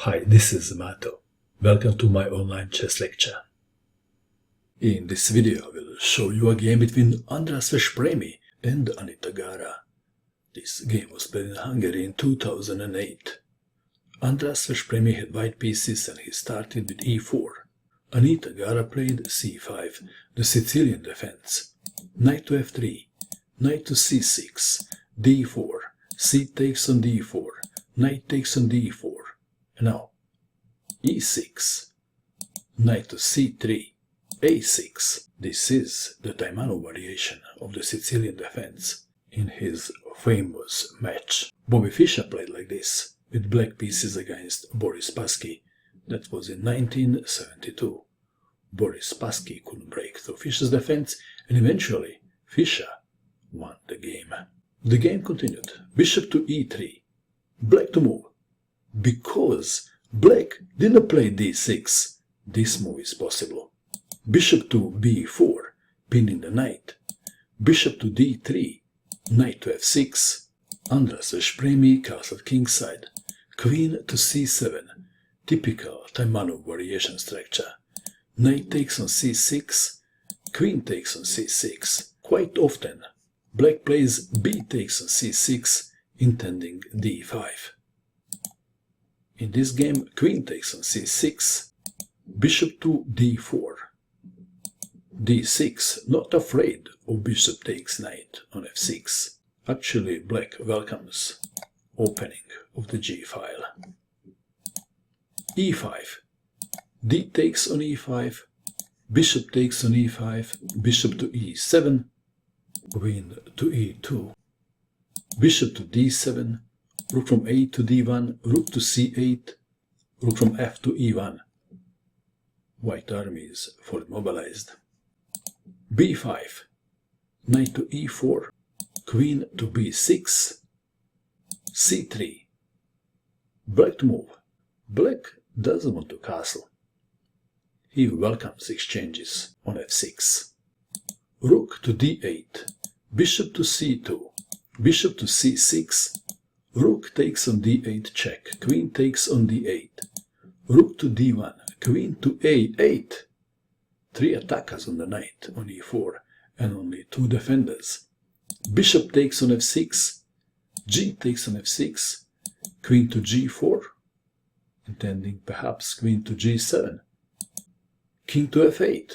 Hi, this is Mato. Welcome to my online chess lecture. In this video I will show you a game between Andras Veszpremi and Anita Gara. This game was played in Hungary in 2008. Andras Veszpremi had white pieces and he started with e4. Anita Gara played c5, the Sicilian defense. Knight to f3, knight to c6, d4, c takes on d4, knight takes on d4. Now, e6, knight to c3, a6. This is the Taimanov variation of the Sicilian defense. In his famous match, Bobby Fischer played like this, with black pieces against Boris Spassky. That was in 1972. Boris Spassky couldn't break through Fischer's defense, and eventually Fischer won the game. The game continued. Bishop to e3, black to move. Because black didn't play d6, this move is possible. Bishop to b4, pinning the knight. Bishop to d3, knight to f6. Andras Veszpremi castled kingside. Queen to c7, typical Taimanov variation structure. Knight takes on c6, queen takes on c6. Quite often, black plays b takes on c6, intending d5. In this game, queen takes on c6, bishop to d4, d6, not afraid of bishop takes knight on f6. Actually, black welcomes opening of the g file. e5, d takes on e5, bishop takes on e5, bishop to e7, queen to e2, bishop to d7, rook from a to d1, rook to c8, rook from f to e1. White army is fully mobilized. b5, knight to e4, queen to b6, c3. Black to move. Black doesn't want to castle. He welcomes exchanges on f6. Rook to d8, bishop to c2, bishop to c6, rook takes on d8 check, queen takes on d8, rook to d1, queen to a8. 3 attackers on the knight on e4 and only 2 defenders. Bishop takes on f6, g takes on f6, queen to g4, intending perhaps queen to g7, king to f8,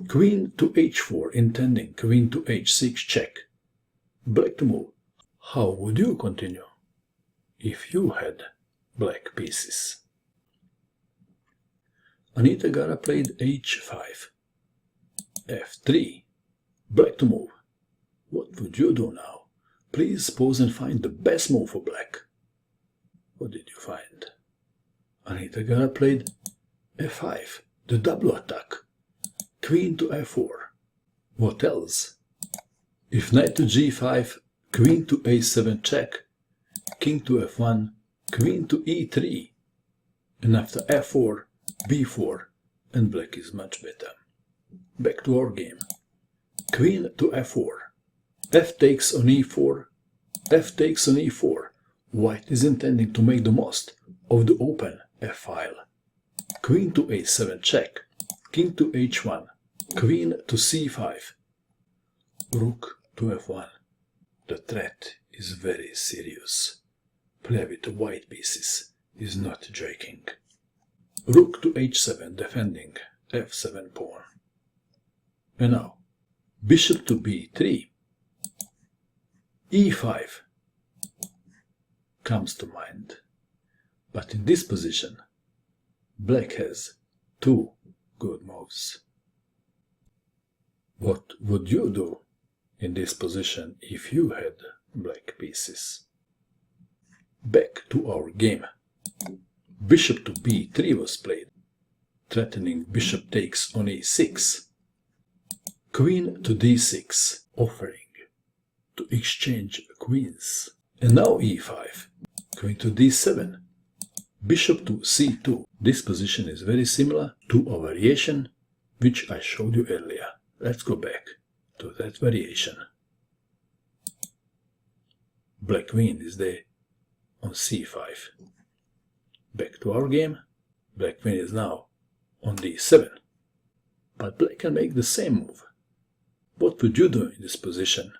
queen to h4, intending queen to h6 check. Black to move. How would you continue if you had black pieces? Anita Gara played h5, f3, black to move. What would you do now? Please pause and find the best move for black. What did you find? Anita Gara played f5, the double attack, queen to f4. What else? If knight to g5, queen to a7 check, king to f1, queen to e3, and after f4, b4, and black is much better. Back to our game. Queen to f4, f takes on e4, f takes on e4. White is intending to make the most of the open f file. Queen to a7 check, king to h1, queen to c5, rook to f1. The threat is very serious. Play with the white pieces is not joking. Rook to h7 defending f7 pawn. And now, bishop to b3, e5 comes to mind. But in this position, black has 2 good moves. What would you do in this position if you had black pieces? Back to our game. Bishop to b3 was played, threatening bishop takes on e6. Queen to d6, offering to exchange queens. And now e5, queen to d7, bishop to c2. This position is very similar to a variation which I showed you earlier. Let's go back to that variation. Black queen is there on c5. Back to our game. Black queen is now on d7. But black can make the same move. What would you do in this position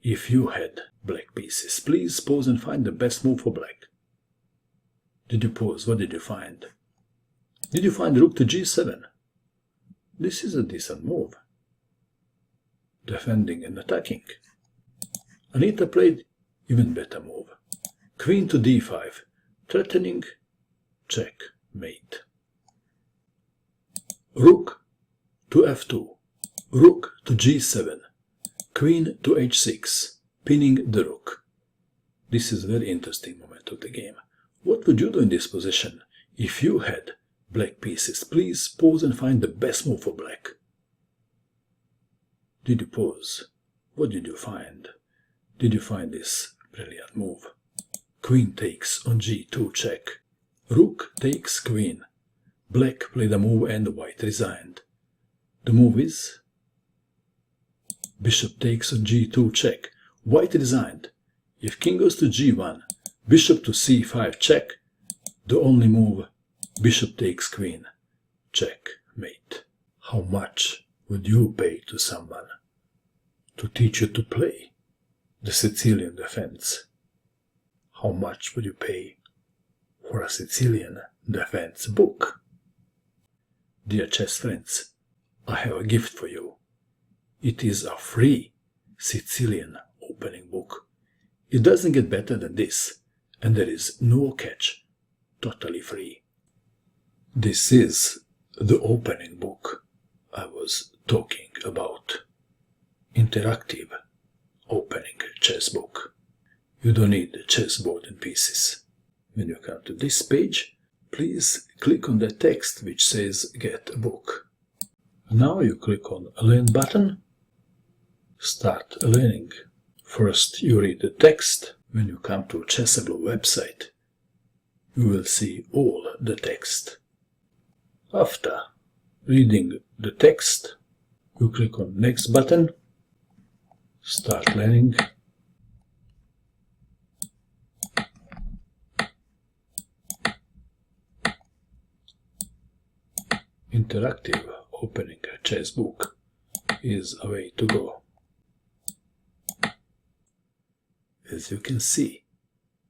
if you had black pieces? Please pause and find the best move for black. Did you pause? What did you find? Did you find rook to g7? This is a decent move. Defending and attacking. Anita played even better move. Queen to d5. Threatening. Checkmate. Rook to f2. Rook to g7. Queen to h6. Pinning the rook. This is a very interesting moment of the game. What would you do in this position if you had black pieces? Please pause and find the best move for black. Did you pause? What did you find? Did you find this brilliant move? Queen takes on g2 check. Rook takes queen. Black played a move and white resigned. The move is bishop takes on g2 check. White resigned. If king goes to g1, bishop to c5 check. The only move, bishop takes queen. Checkmate. How much would you pay to someone to teach you to play the Sicilian defense? How much would you pay for a Sicilian defense book? Dear chess friends, I have a gift for you. It is a free Sicilian opening book. It doesn't get better than this, and there is no catch. Totally free. This is the opening book I was talking about. Interactive opening chess book. You don't need the chessboard and pieces. When you come to this page, please click on the text which says Get a Book. Now you click on Learn button. Start learning. First you read the text. When you come to Chessable website, you will see all the text. After reading the text, you click on Next button. Start learning. Interactive opening chess book is a way to go. As you can see,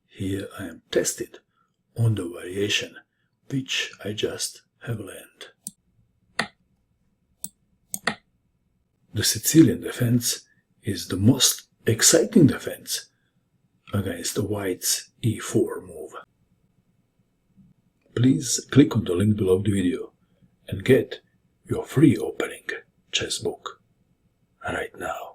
here I am tested on the variation which I just have learned. The Sicilian defense is the most exciting defense against the white's e4 move. Please click on the link below the video and get your free opening chess book right now.